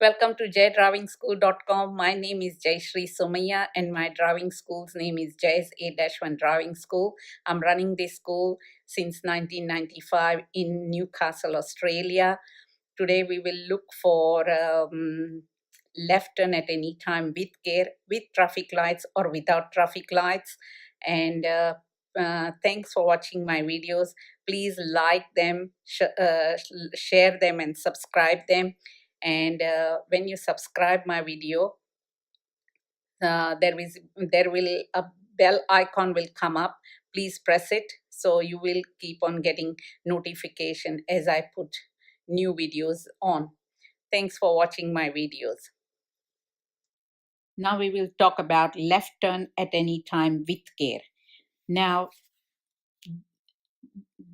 Welcome to jaydrivingschool.com. My name is Jayashree Somaya and my driving school's name is Jay's A-1 Driving School. I'm running this school since 1995 in Newcastle, Australia. Today we will look for left turn at any time with care, with traffic lights or without traffic lights. And thanks for watching my videos. Please like them, share them and subscribe them. And when you subscribe my video, there will a bell icon will come up. Please press it so you will keep on getting notification as I put new videos on. Thanks for watching my videos. Now we will talk about left turn at any time with care. Now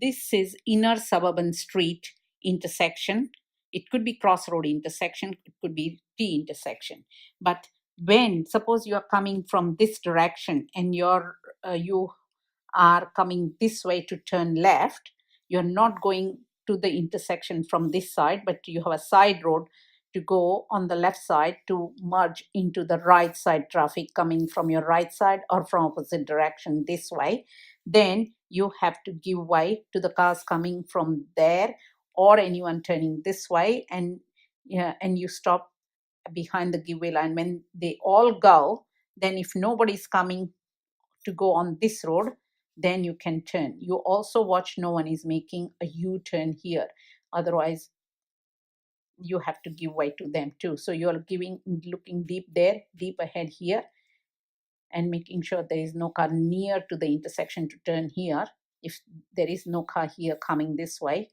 this is inner suburban street intersection. It could be crossroad intersection, it could be T intersection. But when suppose you are coming from this direction and you are coming this way to turn left, you're not going to the intersection from this side, but you have a side road to go on the left side to merge into the right side traffic coming from your right side or from opposite direction this way. Then you have to give way to the cars coming from there or anyone turning this way, and and you stop behind the giveaway line. When they all go, then if nobody's coming to go on this road, then you can turn. You also watch no one is making a U-turn here, otherwise you have to give way to them too. So you're looking deep there, deep ahead here, and making sure there is no car near to the intersection to turn here. If there is no car here coming this way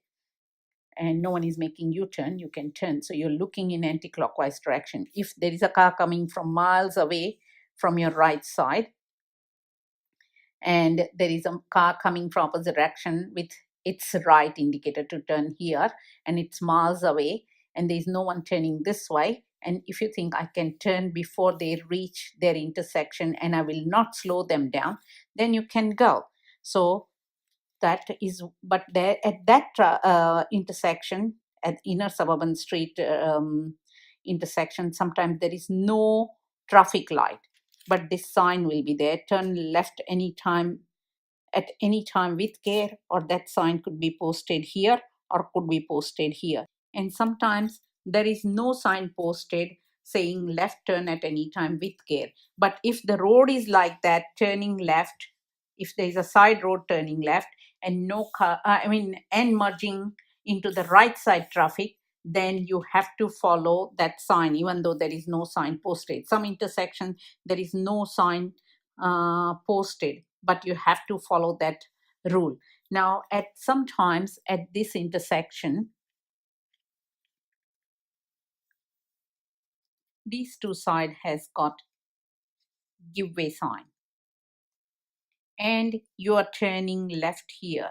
and no one is making U-turn, you can turn. So you're looking in anti-clockwise direction. If there is a car coming from miles away from your right side and there is a car coming from opposite direction with its right indicator to turn here and it's miles away and there is no one turning this way, and if you think I can turn before they reach their intersection and I will not slow them down, then you can go. So that is, but there at that intersection at inner suburban street intersection, sometimes there is no traffic light, but this sign will be there, turn left anytime at any time with care, or that sign could be posted here or could be posted here. And sometimes there is no sign posted saying left turn at any time with care. But if the road is like that, turning left, if there is a side road turning left and no car, and merging into the right side traffic, then you have to follow that sign even though there is no sign posted. Some intersection there is no sign posted, but you have to follow that rule. Now at sometimes at this intersection, these two side has got give way sign and you are turning left here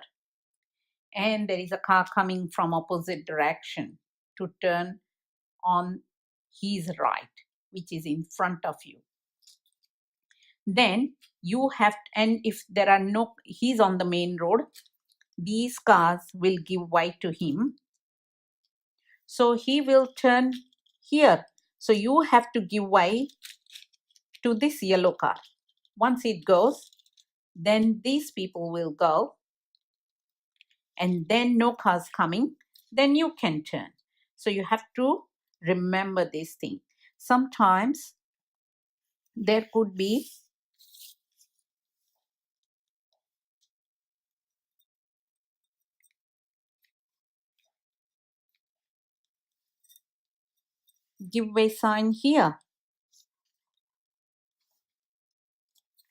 and there is a car coming from opposite direction to turn on his right, which is in front of you. Then you have, and if there are no, he's on the main road, these cars will give way to him, so he will turn here. So you have to give way to this yellow car. Once it goes, then these people will go, and then no cars coming, then you can turn. So you have to remember this thing. Sometimes there could be give way sign here,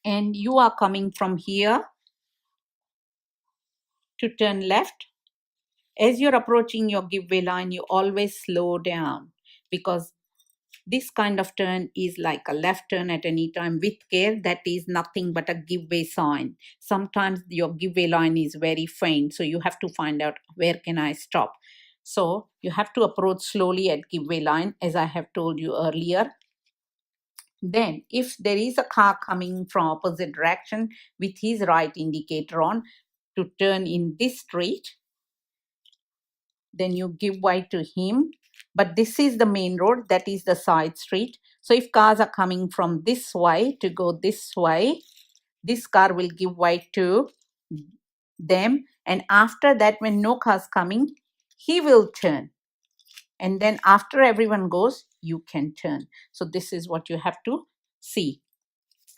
and you are coming from here to turn left. As you're approaching your give way line, you always slow down, because this kind of turn is like a left turn at any time with care. That is nothing but a give way sign. Sometimes your give way line is very faint, so you have to find out where can I stop. So you have to approach slowly at give way line, as I have told you earlier. Then if there is a car coming from opposite direction with his right indicator on to turn in this street, then you give way to him. But this is the main road, that is the side street. So if cars are coming from this way to go this way, this car will give way to them, and after that, when no cars coming, he will turn, and then after everyone goes, you can turn. So this is what you have to see.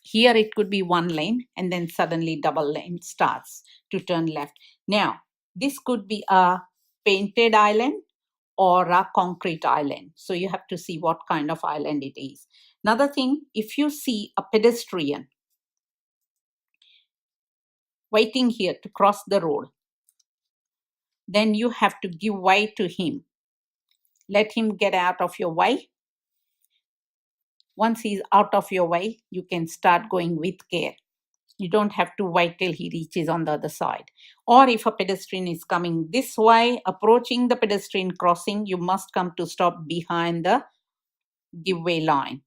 Here it could be one lane, and then suddenly double lane starts to turn left. Now this could be a painted island or a concrete island, so you have to see what kind of island it is. Another thing, if you see a pedestrian waiting here to cross the road, then you have to give way to him. Let him get out of your way. Once he's out of your way, you can start going with care. You don't have to wait till he reaches on the other side. Or if a pedestrian is coming this way, approaching the pedestrian crossing, you must come to stop behind the giveaway line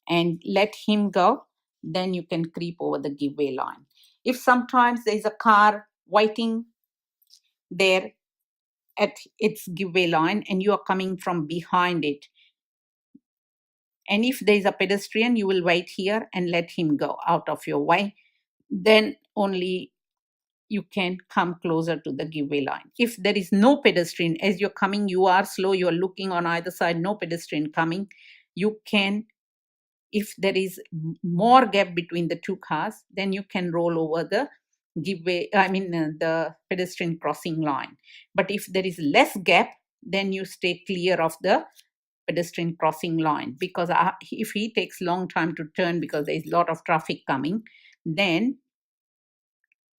and let him go. Then you can creep over the giveaway line. If sometimes there's a car waiting there at its giveaway line and you are coming from behind it, and if there is a pedestrian, you will wait here and let him go out of your way. Then only you can come closer to the giveaway line. If there is no pedestrian, as you're coming, you are slow, you're looking on either side, no pedestrian coming, you can, if there is more gap between the two cars, then you can roll over the the pedestrian crossing line. But if there is less gap, then you stay clear of the pedestrian crossing line, because if he takes long time to turn because there is a lot of traffic coming, then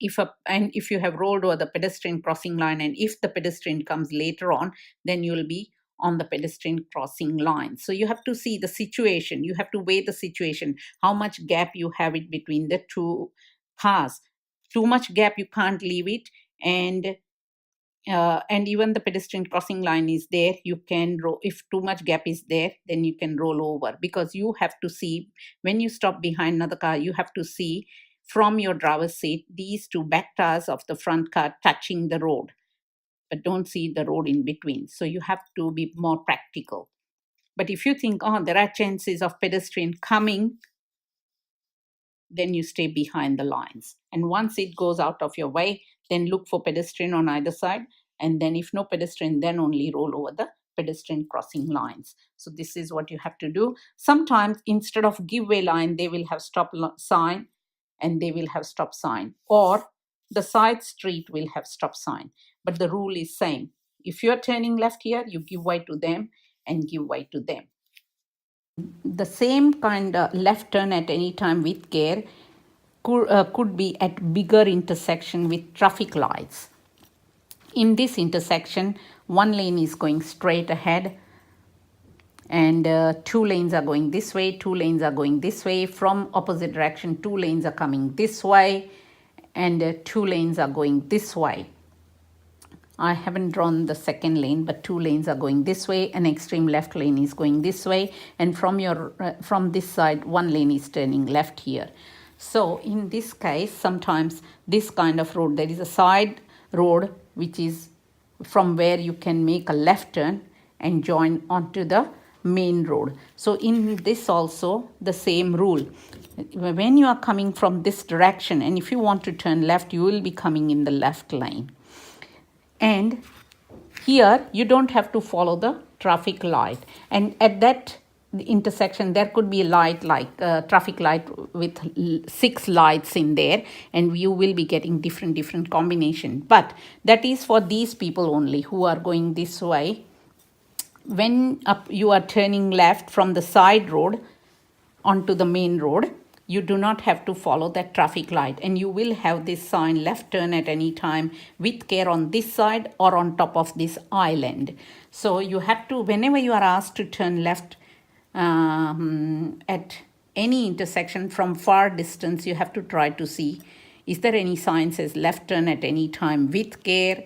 if you have rolled over the pedestrian crossing line, and if the pedestrian comes later on, then you will be on the pedestrian crossing line. So you have to see the situation, you have to weigh the situation, how much gap you have it between the two cars. Too much gap, you can't leave it, and even the pedestrian crossing line is there, you can if too much gap is there, then you can roll over, because you have to see, when you stop behind another car, you have to see from your driver's seat these two back tires of the front car touching the road, but don't see the road in between. So you have to be more practical. But if you think, oh, there are chances of pedestrian coming, then you stay behind the lines. And once it goes out of your way, then look for pedestrian on either side. And then if no pedestrian, then only roll over the pedestrian crossing lines. So this is what you have to do. Sometimes instead of giveaway line, they will have stop sign, and they will have stop sign, or the side street will have stop sign. But the rule is same. If you're turning left here, you give way to them and give way to them. The same kind of left turn at any time with care could be at bigger intersection with traffic lights. In this intersection, one lane is going straight ahead, and two lanes are going this way, two lanes are going this way. From opposite direction, two lanes are coming this way, and two lanes are going this way. I haven't drawn the second lane, but two lanes are going this way, an extreme left lane is going this way, and from this side, one lane is turning left here. So in this case, sometimes this kind of road, there is a side road which is from where you can make a left turn and join onto the main road. So in this also the same rule. When you are coming from this direction, and if you want to turn left, you will be coming in the left lane. And here you don't have to follow the traffic light, and at that intersection there could be a light like traffic light with 6 lights in there, and you will be getting different combination. But that is for these people only who are going this way. When you are turning left from the side road onto the main road, you do not have to follow that traffic light, and you will have this sign left turn at any time with care on this side or on top of this island. So you have to, whenever you are asked to turn left at any intersection from far distance, you have to try to see, is there any sign says left turn at any time with care,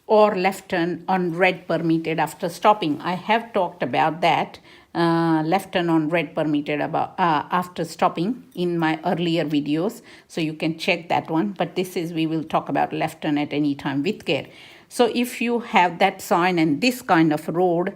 or left turn on red permitted after stopping. I have talked about that left turn on red permitted about after stopping in my earlier videos, so you can check that one. But this is, we will talk about left turn at any time with care. So if you have that sign and this kind of road,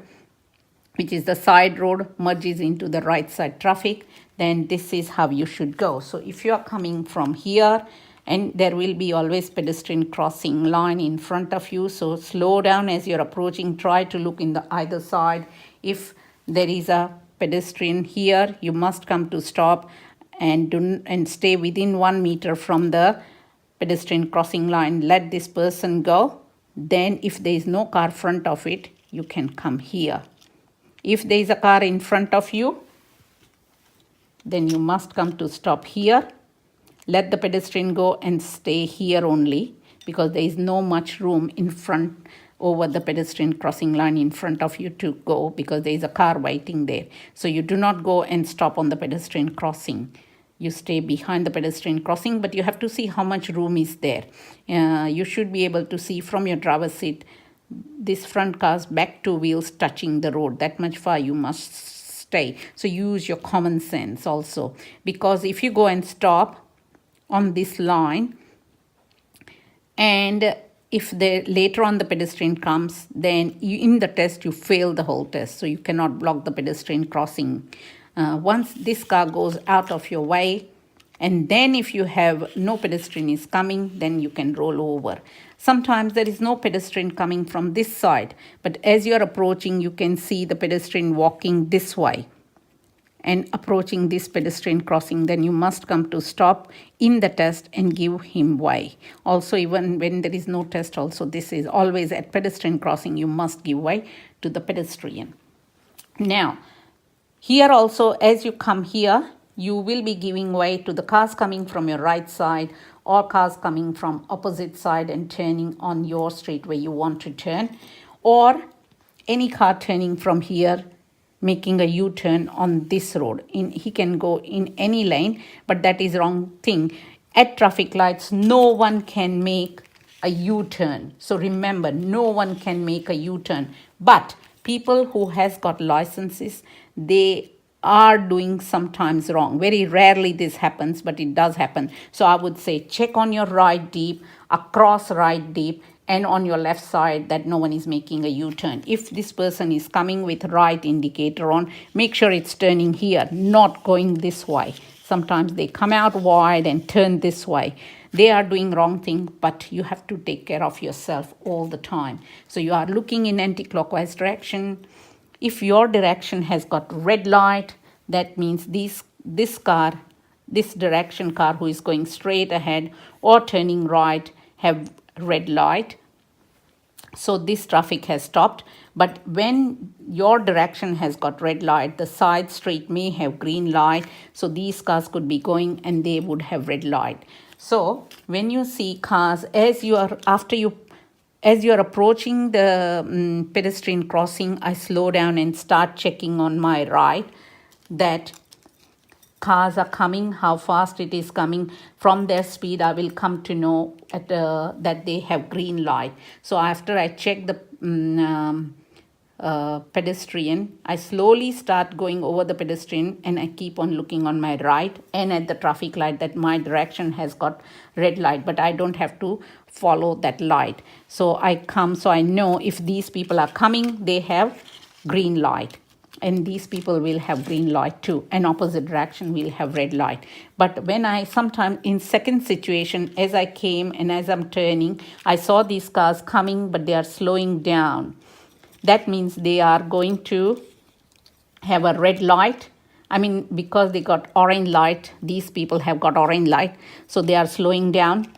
which is the side road, merges into the right side traffic, then this is how you should go. So if you are coming from here, and there will be always pedestrian crossing line in front of you, so slow down as you're approaching. Try to look in the either side. If there is a pedestrian here, you must come to stop and stay within 1 meter from the pedestrian crossing line. Let this person go. Then if there is no car front of it, you can come here. If there is a car in front of you, then you must come to stop here. Let the pedestrian go and stay here only, because there is no much room in front over the pedestrian crossing line in front of you to go, because there is a car waiting there. So you do not go and stop on the pedestrian crossing. You stay behind the pedestrian crossing, but you have to see how much room is there. You should be able to see from your driver's seat this front car's back two wheels touching the road. That much far you must stay. So use your common sense also, because if you go and stop on this line, and if later on the pedestrian comes, then in the test you fail the whole test. So you cannot block the pedestrian crossing. Once this car goes out of your way, and then if you have no pedestrian is coming, then you can roll over. Sometimes there is no pedestrian coming from this side, but as you are approaching, you can see the pedestrian walking this way and approaching this pedestrian crossing. Then you must come to stop in the test and give him way. Also, even when there is no test, also this is always at pedestrian crossing, you must give way to the pedestrian. Now, here also, as you come here, you will be giving way to the cars coming from your right side or cars coming from opposite side and turning on your street where you want to turn, or any car turning from here making a U-turn on this road. He can go in any lane, but that is wrong thing. At traffic lights, no one can make a U-turn. So remember, no one can make a U-turn. But people who has got licenses, they are doing sometimes wrong. Very rarely this happens, but it does happen. So I would say check on your right deep, across right deep, and on your left side that no one is making a U-turn. If this person is coming with right indicator on, make sure it's turning here, not going this way. Sometimes they come out wide and turn this way. They are doing wrong thing, but you have to take care of yourself all the time. So you are looking in anti-clockwise direction. If your direction has got red light, that means this car, this direction car who is going straight ahead or turning right have red light. So this traffic has stopped. But when your direction has got red light, the side street may have green light. So these cars could be going and they would have red light. So when you see cars, as you are approaching the pedestrian crossing, I slow down and start checking on my right that cars are coming, how fast it is coming. From their speed, I will come to know that they have green light. So after I check the pedestrian, I slowly start going over the pedestrian and I keep on looking on my right and at the traffic light that my direction has got red light, but I don't have to follow that light. So I come, so I know if these people are coming, they have green light. And these people will have green light too, and opposite direction will have red light. But when I sometimes in second situation, as I came and as I'm turning, I saw these cars coming, but they are slowing down. That means they are going to have a red light. I mean, because they got orange light, these people have got orange light, so they are slowing down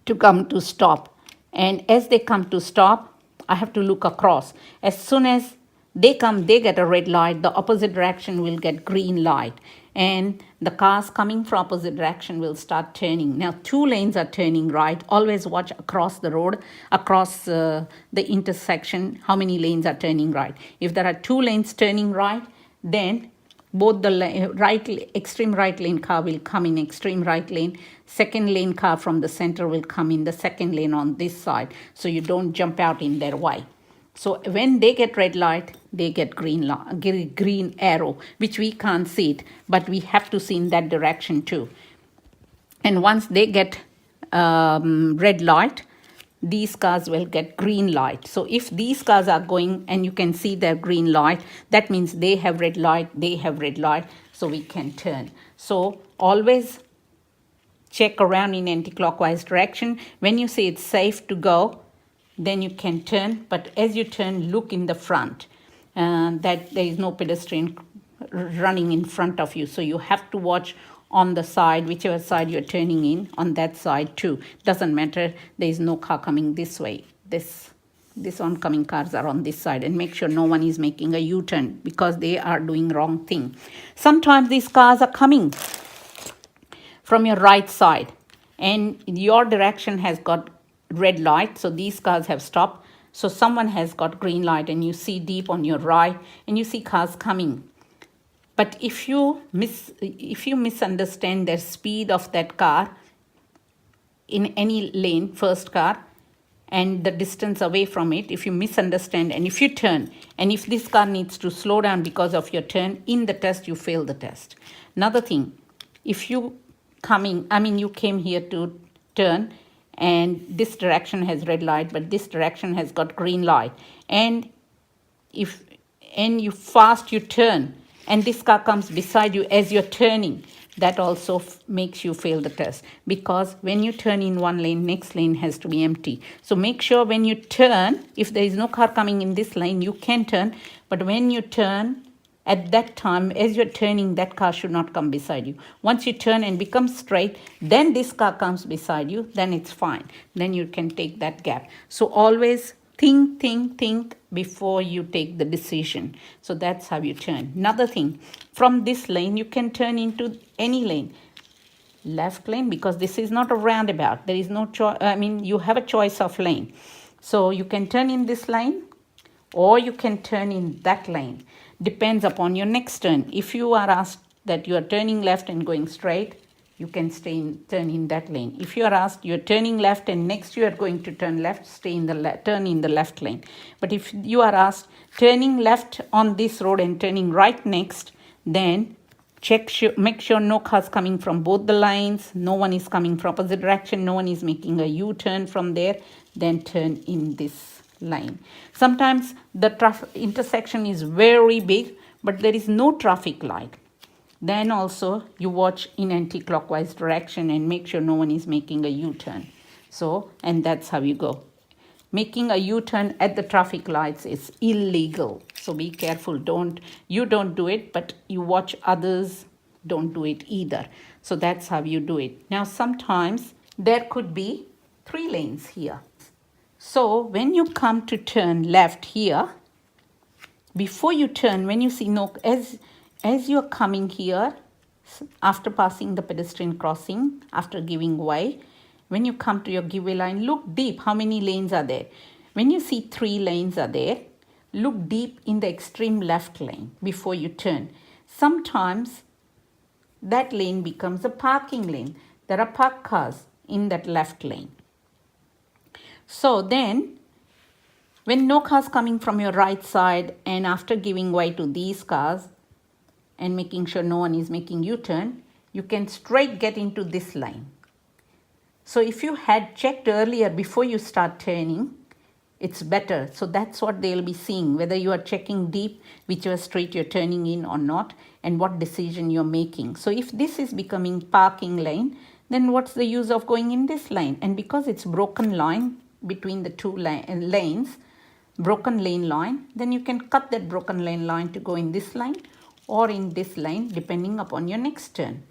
to come to stop. And as they come to stop, I have to look across. As soon as they come, they get a red light, the opposite direction will get green light. And the cars coming from opposite direction will start turning. Now, 2 lanes are turning right. Always watch across the road, across the intersection, how many lanes are turning right. If there are 2 lanes turning right, then both the extreme right lane car will come in extreme right lane. Second lane car from the center will come in the second lane on this side. So you don't jump out in their way. So when they get red light, they get green arrow, which we can't see it, but we have to see in that direction too. And once they get red light, these cars will get green light. So if these cars are going and you can see their green light, that means they have red light, they have red light, so we can turn. So always check around in anti-clockwise direction. When you say it's safe to go, then you can turn, but as you turn, look in the front, that there is no pedestrian running in front of you. So you have to watch on the side, whichever side you're turning in, on that side too. Doesn't matter, there is no car coming this way. This oncoming cars are on this side, and make sure no one is making a U-turn because they are doing wrong thing. Sometimes these cars are coming from your right side and your direction has got red light, so these cars have stopped. So someone has got green light and you see deep on your right and you see cars coming. But if you misunderstand the speed of that car in any lane, first car, and the distance away from it, if you misunderstand and if you turn, and if this car needs to slow down because of your turn, in the test you fail the test. Another thing, if you you came here to turn and this direction has red light but this direction has got green light, and you turn and this car comes beside you as you're turning, that also makes you fail the test, because when you turn in one lane, next lane has to be empty. So make sure when you turn, if there is no car coming in this lane, you can turn, but when you turn, at that time, as you're turning, that car should not come beside you. Once you turn and become straight, then this car comes beside you, then it's fine. Then you can take that gap. So always think before you take the decision. So that's how you turn. Another thing, from this lane, you can turn into any lane. Left lane, because this is not a roundabout. There is no choice. You have a choice of lane. So you can turn in this lane or you can turn in that lane. Depends upon your next turn. If you are asked that you are turning left and going straight, you can turn in that lane. If you are asked you're turning left and next you are going to turn left, turn in the left lane. But if you are asked turning left on this road and turning right next, then make sure no cars coming from both the lines, no one is coming from opposite direction, no one is making a U-turn from there, then turn in this line. Sometimes the intersection is very big, but there is no traffic light. Then also you watch in anti-clockwise direction and make sure no one is making a U-turn. So, and that's how you go. Making a U-turn at the traffic lights is illegal. So be careful. You don't do it, but you watch others don't do it either. So that's how you do it. Now sometimes there could be 3 lanes here. So when you come to turn left here, before you turn, when you see as you're coming here, after passing the pedestrian crossing, after giving way, when you come to your giveaway line, look deep. How many lanes are there? When you see 3 lanes are there, look deep in the extreme left lane before you turn. Sometimes that lane becomes a parking lane. There are parked cars in that left lane. So then, when no cars coming from your right side and after giving way to these cars and making sure no one is making U-turn, you can straight get into this line. So if you had checked earlier before you start turning, it's better. So that's what they'll be seeing, whether you are checking deep, whichever street you're turning in or not, and what decision you're making. So if this is becoming parking lane, then what's the use of going in this lane? And because it's broken line between the 2 lanes, broken lane line, then you can cut that broken lane line to go in this line or in this line depending upon your next turn.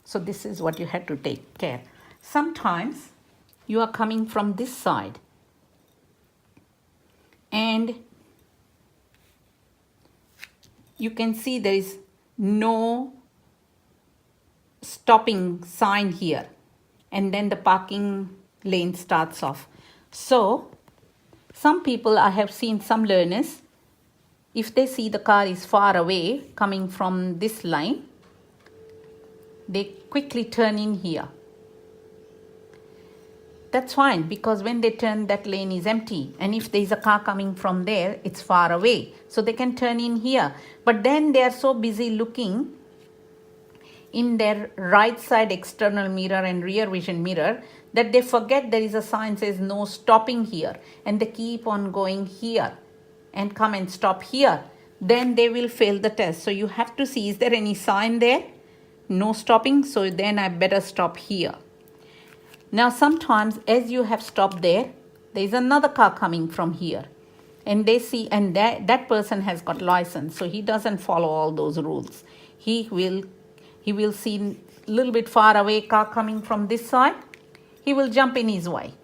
So this is what you have to take care. Sometimes you are coming from this side and you can see there is no stopping sign here, and then the parking lane starts off. So some people, I have seen some learners, if they see the car is far away coming from this line, they quickly turn in here. that's fine, because when they turn, that lane is empty, and if there is a car coming from there, it's far away, so they can turn in here. But then they are so busy looking in their right side external mirror and rear vision mirror that they forget there is a sign says no stopping here, and they keep on going here and come and stop here. Then they will fail the test. So you have to see, is there any sign there? No stopping, so then I better stop here. Now sometimes as you have stopped there, there is another car coming from here, and they see, and that person has got license, so he doesn't follow all those rules. He will see a little bit far away car coming from this side, he will jump in his way.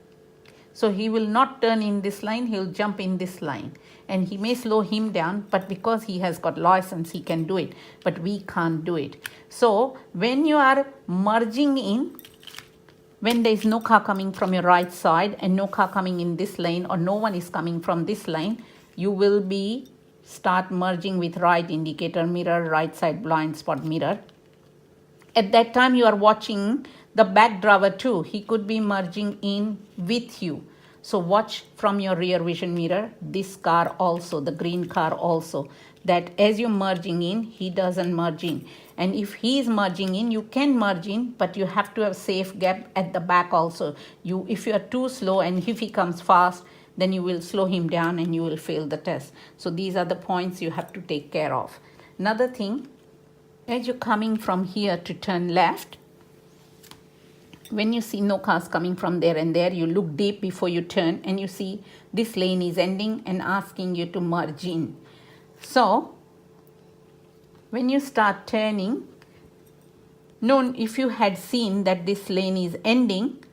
So he will not turn in this line, he will jump in this line, and he may slow him down, but because he has got license, he can do it, but we can't do it. So when you are merging in, when there is no car coming from your right side and no car coming in this lane, or no one is coming from this lane, you will be start merging with right indicator mirror, right side blind spot mirror. At that time you are watching the back driver too. He could be merging in with you. So watch from your rear vision mirror, this car also, the green car also, that as you're merging in, he doesn't merge in. And if he is merging in, you can merge in, but you have to have safe gap at the back also. If you are too slow and if he comes fast, then you will slow him down and you will fail the test. So these are the points you have to take care of. Another thing, as you're coming from here to turn left, when you see no cars coming from there and there, you look deep before you turn, and you see this lane is ending and asking you to merge in. So when you start turning, if you had seen that this lane is ending,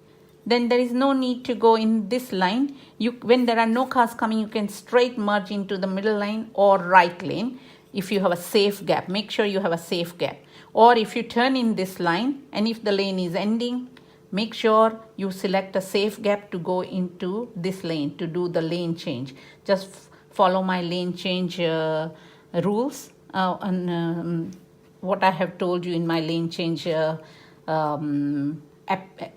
then there is no need to go in this line. When there are no cars coming, you can straight merge into the middle lane or right lane. If you have a safe gap, make sure you have a safe gap. Or if you turn in this line and if the lane is ending, make sure you select a safe gap to go into this lane to do the lane change. Just follow my lane change rules and what I have told you in my lane change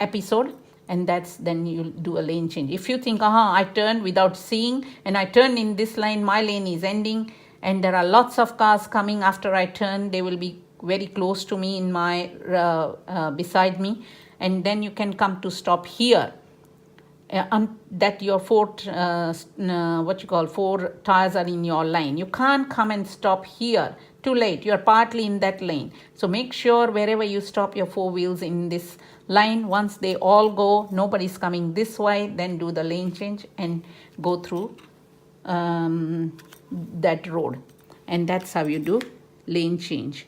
episode, and then you'll do a lane change. If you think, I turned without seeing and I turned in this line, my lane is ending and there are lots of cars coming after I turn, they will be very close to me in my beside me, and then you can come to stop here. That your four tires are in your line. You can't come and stop here. Too late. You're partly in that lane. So make sure wherever you stop your four wheels in this line, once they all go, nobody's coming this way, then do the lane change and go through that road. And that's how you do lane change.